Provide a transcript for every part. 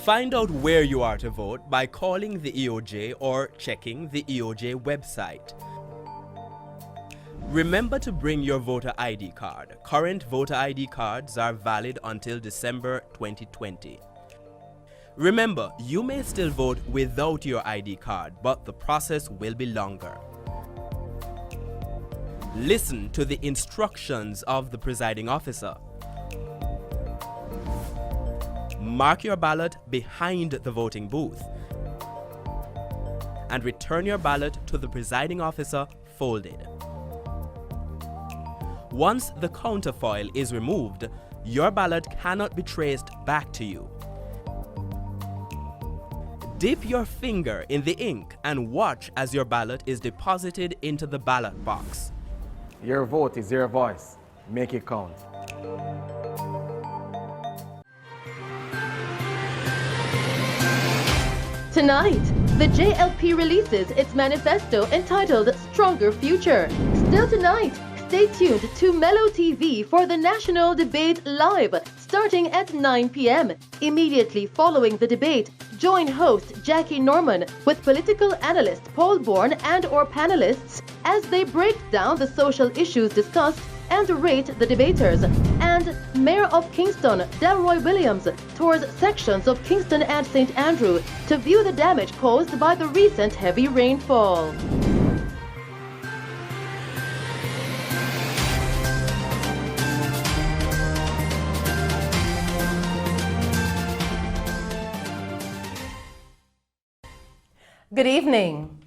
Find out where you are to vote by calling the EOJ or checking the EOJ website. Remember to bring your voter ID card. Current voter ID cards are valid until December 2020. Remember, you may still vote without your ID card, but the process will be longer. Listen to the instructions of the presiding officer. Mark your ballot behind the voting booth and return your ballot to the presiding officer folded. Once the counterfoil is removed, your ballot cannot be traced back to you. Dip your finger in the ink and watch as your ballot is deposited into the ballot box. Your vote is your voice. Make it count. Tonight, the JLP releases its manifesto entitled Stronger Future. Still tonight, stay tuned to Mello TV for the National Debate Live, starting at 9 p.m. Immediately following the debate, join host Jackie Norman with political analyst Paul Bourne and/or panelists as they break down the social issues discussed and rate the debaters. And Mayor of Kingston, Delroy Williams, tours sections of Kingston and St. Andrew to view the damage caused by the recent heavy rainfall. Good evening.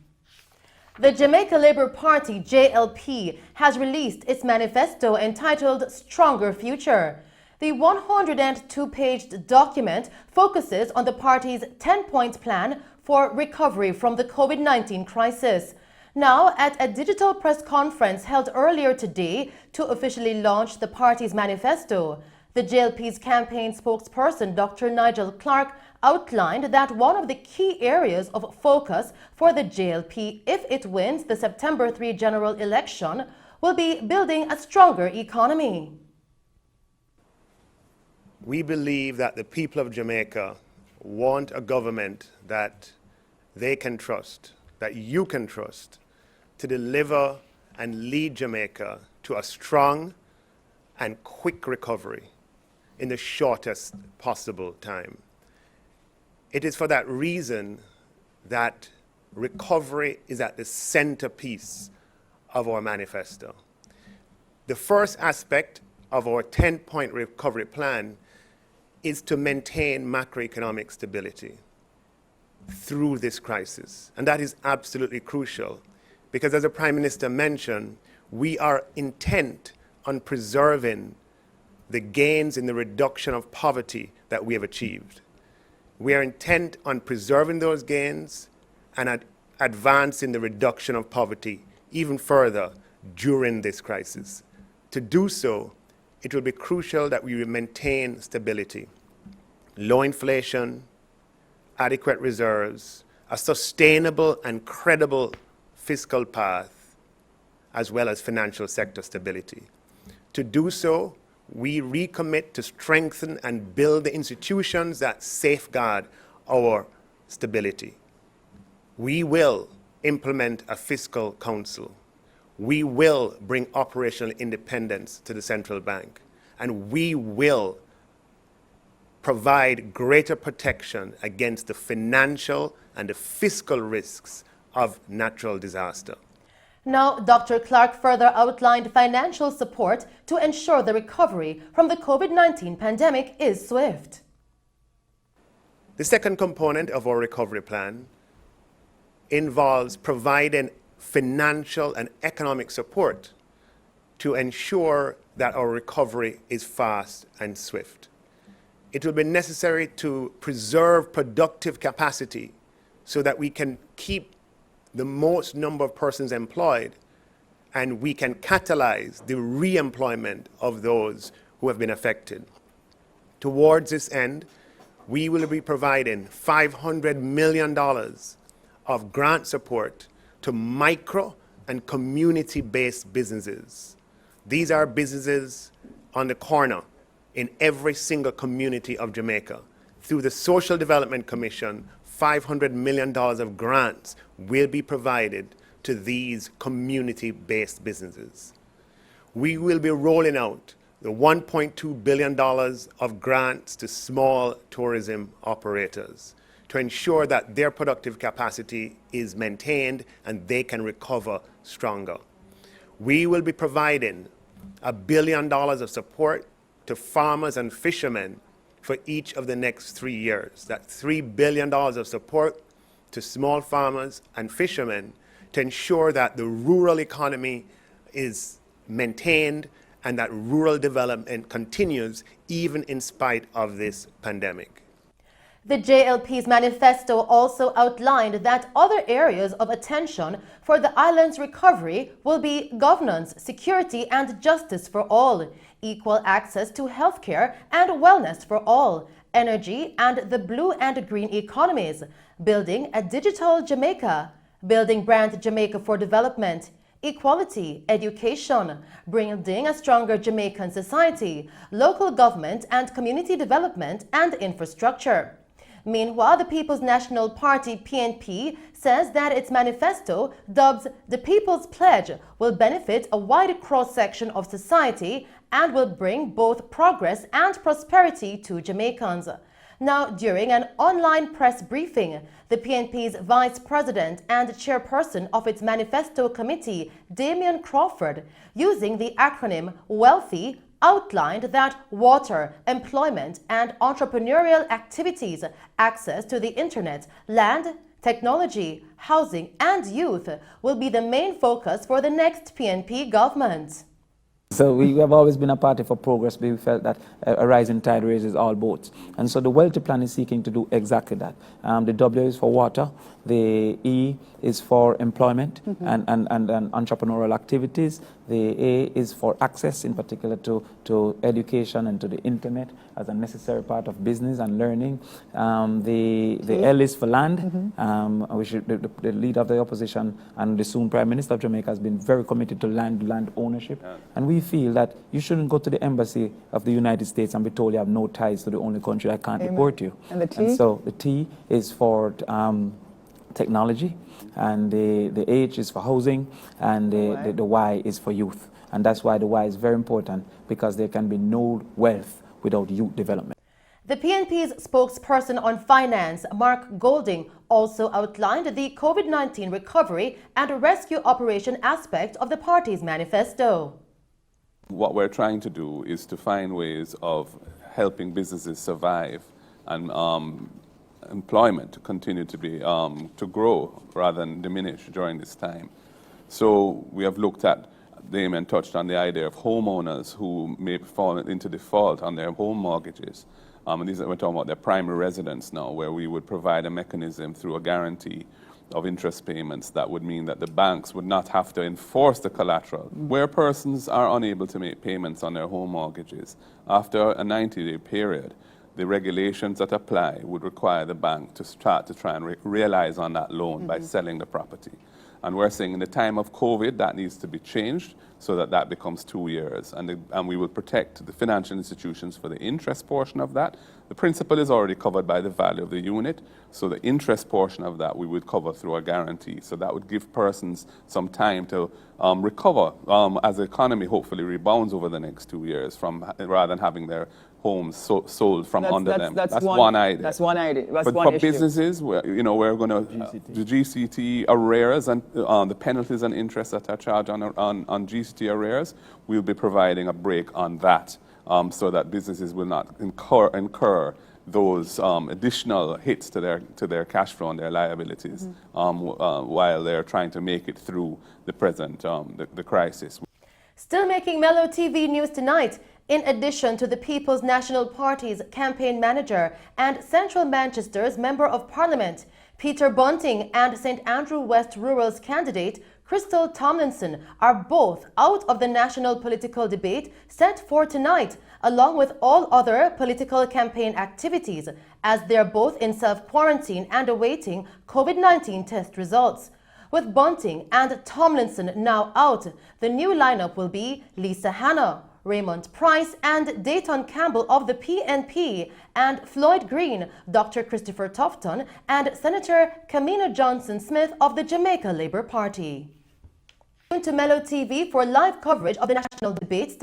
The Jamaica Labour Party, JLP, has released its manifesto entitled Stronger Future. The 102-page document focuses on the party's 10-point plan for recovery from the COVID-19 crisis. Now, at a digital press conference held earlier today to officially launch the party's manifesto, the JLP's campaign spokesperson, Dr. Nigel Clark, outlined that one of the key areas of focus for the JLP, if it wins the September 3 general election, will be building a stronger economy. We believe that the people of Jamaica want a government that they can trust, that you can trust, to deliver and lead Jamaica to a strong and quick recovery in the shortest possible time. It is for that reason that recovery is at the centerpiece of our manifesto. The first aspect of our 10-point recovery plan is to maintain macroeconomic stability through this crisis. And that is absolutely crucial because, as the Prime Minister mentioned, we are intent on preserving the gains in the reduction of poverty that we have achieved. We are intent on preserving those gains and advancing the reduction of poverty even further during this crisis. To do so, it will be crucial that we maintain stability, low inflation, adequate reserves, a sustainable and credible fiscal path, as well as financial sector stability. To do so, we recommit to strengthen and build the institutions that safeguard our stability. We will implement a fiscal council. We will bring operational independence to the central bank. And we will provide greater protection against the financial and the fiscal risks of natural disaster. Now, Dr. Clark further outlined financial support to ensure the recovery from the COVID-19 pandemic is swift. The second component of our recovery plan involves providing financial and economic support to ensure that our recovery is fast and swift. It will be necessary to preserve productive capacity so that we can keep the most number of persons employed, and we can catalyze the re-employment of those who have been affected. Towards this end, we will be providing $500 million of grant support to micro and community-based businesses. These are businesses on the corner in every single community of Jamaica. through the Social Development Commission, $500 million of grants will be provided to these community-based businesses. We will be rolling out the $1.2 billion of grants to small tourism operators to ensure that their productive capacity is maintained and they can recover stronger. We will be providing $1 billion of support to farmers and fishermen for each of the next 3 years. That's $3 billion of support to small farmers and fishermen to ensure that the rural economy is maintained and that rural development continues even in spite of this pandemic. The JLP's manifesto also outlined that other areas of attention for the island's recovery will be governance, security and justice for all, equal access to healthcare and wellness for all, energy and the blue and green economies, building a digital Jamaica, building brand Jamaica for development, equality, education, building a stronger Jamaican society, local government and community development and infrastructure. Meanwhile, the People's National Party, PNP, says that its manifesto, dubbed the People's Pledge, will benefit a wide cross-section of society and will bring both progress and prosperity to Jamaicans. Now, during an online press briefing, the PNP's Vice President and Chairperson of its Manifesto Committee, Damian Crawford, using the acronym WEALTHY, outlined that water, employment and entrepreneurial activities, access to the internet, land, technology, housing and youth will be the main focus for the next PNP government. So we have always been a party for progress, but we felt that a rising tide raises all boats. And so the Wealthy Plan is seeking to do exactly that. The W is for water, the E is for employment and entrepreneurial activities, the A is for access, in particular to education and to the internet as a necessary part of business and learning. The L is for land. The leader of the opposition and the soon Prime Minister of Jamaica has been very committed to land ownership. And we feel that you shouldn't go to the embassy of the United States and be told you have no ties to the only country that can't deport you. And the T? And so the T is for technology, and the H is for housing, and the Y is for youth. And that's why the Y is very important, because there can be no wealth without youth development. The PNP's spokesperson on finance, Mark Golding, also outlined the COVID-19 recovery and rescue operation aspect of the party's manifesto. What we're trying to do is to find ways of helping businesses survive and employment to continue to be to grow rather than diminish during this time. So we have looked at, Damien touched on the idea of homeowners who may fall into default on their home mortgages. And these are, we're talking about their primary residence now, where we would provide a mechanism through a guarantee of interest payments that would mean that the banks would not have to enforce the collateral. Where persons are unable to make payments on their home mortgages, after a 90-day period, the regulations that apply would require the bank to start to try and realize on that loan by selling the property. And we're saying in the time of COVID, that needs to be changed so that that becomes 2 years. And we will protect the financial institutions for the interest portion of that. The principal is already covered by the value of the unit, so the interest portion of that we would cover through a guarantee. So that would give persons some time to recover as the economy hopefully rebounds over the next 2 years, rather than having their homes sold from under them. That's one idea. That's one idea. That's but one for issue. businesses, we're going to the GCT arrears and the penalties and interest that are charged on GCT arrears. We'll be providing a break on that, so that businesses will not incur those additional hits to their cash flow and their liabilities while they're trying to make it through the present the crisis. Still making Mello TV news tonight. In addition to the People's National Party's campaign manager and Central Manchester's Member of Parliament, Peter Bunting, and St. Andrew West Rural's candidate, Crystal Tomlinson, are both out of the national political debate set for tonight, along with all other political campaign activities, as they're both in self-quarantine and awaiting COVID-19 test results. With Bunting and Tomlinson now out, the new lineup will be Lisa Hanna, Raymond Price and Dayton Campbell of the PNP, and Floyd Green, Dr. Christopher Tufton, and Senator Kamina Johnson-Smith of the Jamaica Labour Party. Tune to Mello TV for live coverage of the national debate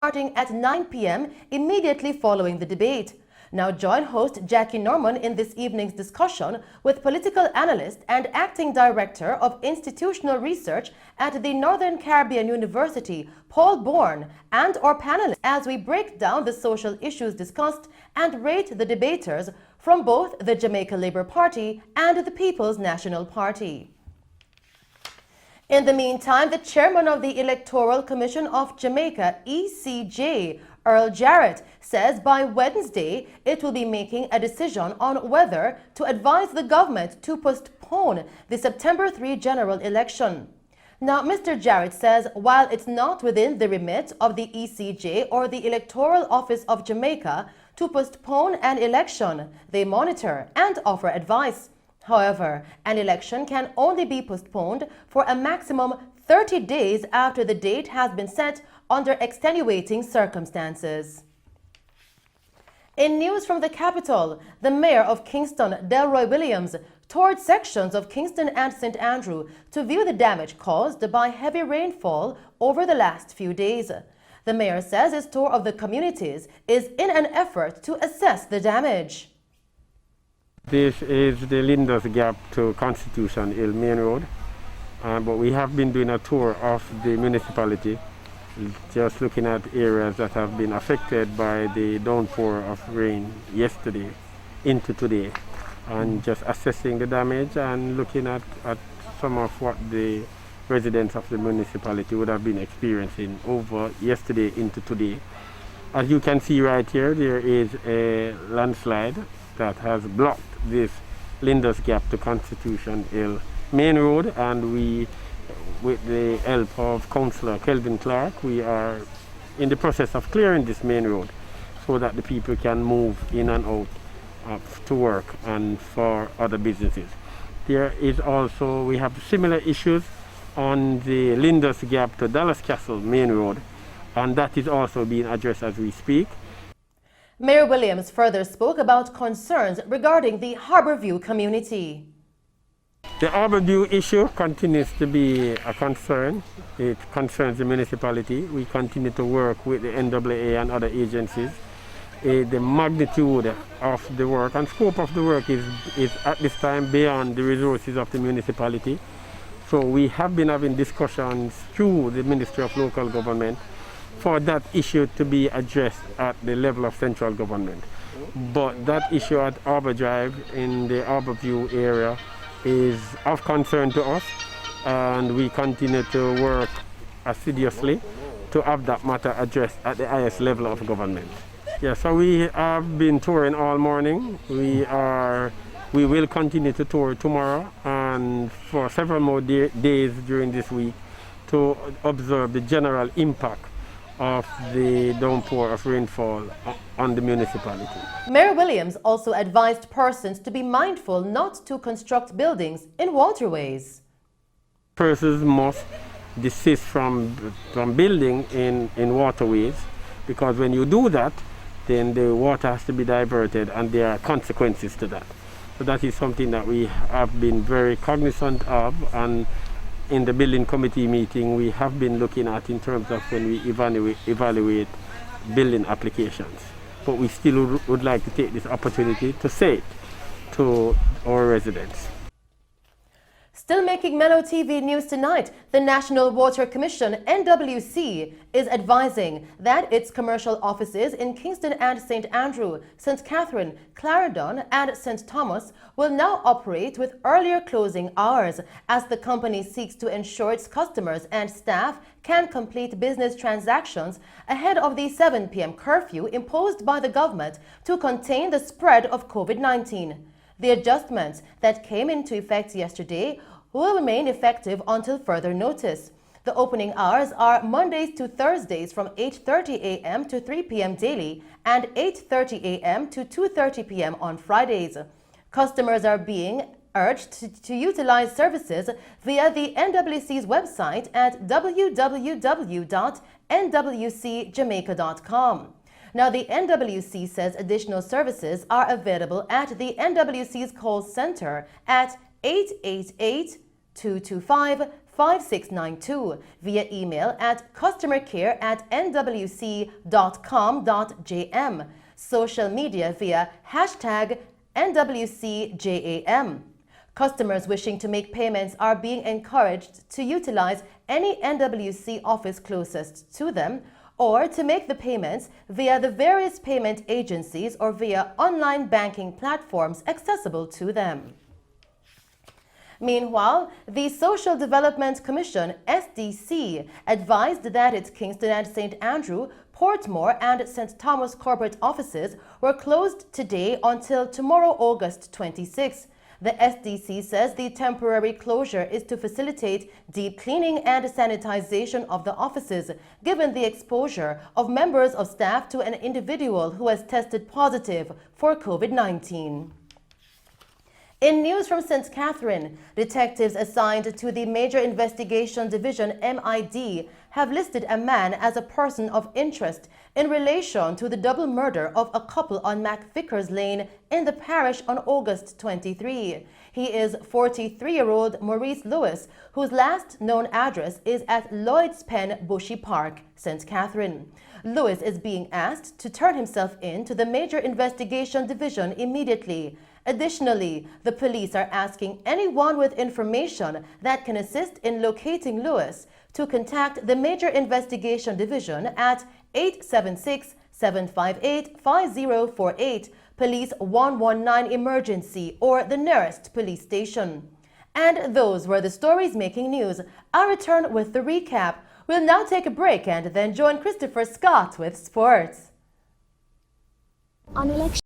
starting at 9 p.m. immediately following the debate. Now join host Jackie Norman in this evening's discussion with political analyst and acting director of institutional research at the Northern Caribbean University, Paul Bourne, and our panelists as we break down the social issues discussed and rate the debaters from both the Jamaica Labour Party and the People's National Party. In the meantime, the chairman of the Electoral Commission of Jamaica, ECJ, Earl Jarrett, says by Wednesday it will be making a decision on whether to advise the government to postpone the September 3 general election. Now, Mr. Jarrett says while it's not within the remit of the ECJ or the Electoral Office of Jamaica to postpone an election, they monitor and offer advice. However, an election can only be postponed for a maximum 30 days after the date has been set under extenuating circumstances. In news from the capital, the mayor of Kingston, Delroy Williams, toured sections of Kingston and St. Andrew to view the damage caused by heavy rainfall over the last few days. The mayor says his tour of the communities is in an effort to assess the damage. This is the Linders Gap to Constitution Hill Main Road, but we have been doing a tour of the municipality, just looking at areas that have been affected by the downpour of rain yesterday into today, and just assessing the damage and looking at some of what the residents of the municipality would have been experiencing over yesterday into today. As you can see right here, there is a landslide that has blocked this Linders Gap to Constitution Hill Main Road, and we, with the help of Councillor Kelvin Clark, we are in the process of clearing this main road so that the people can move in and out to work and for other businesses. There is also, we have similar issues on the Linders Gap to Dallas Castle Main Road, and that is also being addressed as we speak. Mayor Williams further spoke about concerns regarding the Harborview community. The Harborview issue continues to be a concern. It concerns the municipality. We continue to work with the NAA and other agencies. The magnitude of the work and scope of the work is at this time beyond the resources of the municipality. So we have been having discussions through the Ministry of Local Government for that issue to be addressed at the level of central government. But that issue at Harbour Drive in the Harborview area is of concern to us, and we continue to work assiduously to have that matter addressed at the highest level of government. Yeah, so we have been touring all morning. We will continue to tour tomorrow and for several more days during this week to observe the general impact of the downpour of rainfall on the municipality. Mayor Williams also advised persons to be mindful not to construct buildings in waterways. Persons must desist from building in waterways, because when you do that, then the water has to be diverted and there are consequences to that. So that is something that we have been very cognizant of, and in the building committee meeting we have been looking at in terms of when we evaluate building applications. But we still would like to take this opportunity to say it to our residents. Still making Mello TV news tonight, the National Water Commission, NWC, is advising that its commercial offices in Kingston and St. Andrew, St. Catherine, Clarendon and St. Thomas will now operate with earlier closing hours as the company seeks to ensure its customers and staff can complete business transactions ahead of the 7 p.m. curfew imposed by the government to contain the spread of COVID-19. The adjustments that came into effect yesterday will remain effective until further notice. The opening hours are Mondays to Thursdays from 8:30 a.m. to 3 p.m. daily and 8:30 a.m. to 2:30 p.m. on Fridays. Customers are being urged to utilize services via the NWC's website at www.nwcjamaica.com. Now, the NWC says additional services are available at the NWC's call center at 888-225-5692 via email at customercare@nwc.com.jm, social media via hashtag NWCJAM. Customers wishing to make payments are being encouraged to utilize any NWC office closest to them or to make the payments via the various payment agencies or via online banking platforms accessible to them. Meanwhile, the Social Development Commission, SDC, advised that its Kingston and St. Andrew, Portmore and St. Thomas corporate offices were closed today until tomorrow, August 26. The SDC says the temporary closure is to facilitate deep cleaning and sanitization of the offices, given the exposure of members of staff to an individual who has tested positive for COVID-19. In news from St. Catherine, detectives assigned to the Major Investigation Division MID have listed a man as a person of interest in relation to the double murder of a couple on MacVickers Lane in the parish on August 23. He is 43-year-old Maurice Lewis, whose last known address is at Lloyd's Pen, Bushy Park, St. Catherine. Lewis is being asked to turn himself in to the Major Investigation Division immediately. Additionally, the police are asking anyone with information that can assist in locating Lewis to contact the Major Investigation Division at 876-758-5048, Police 119 Emergency, or the nearest police station. And those were the stories making news. I'll return with the recap. We'll now take a break and then join Christopher Scott with sports. On election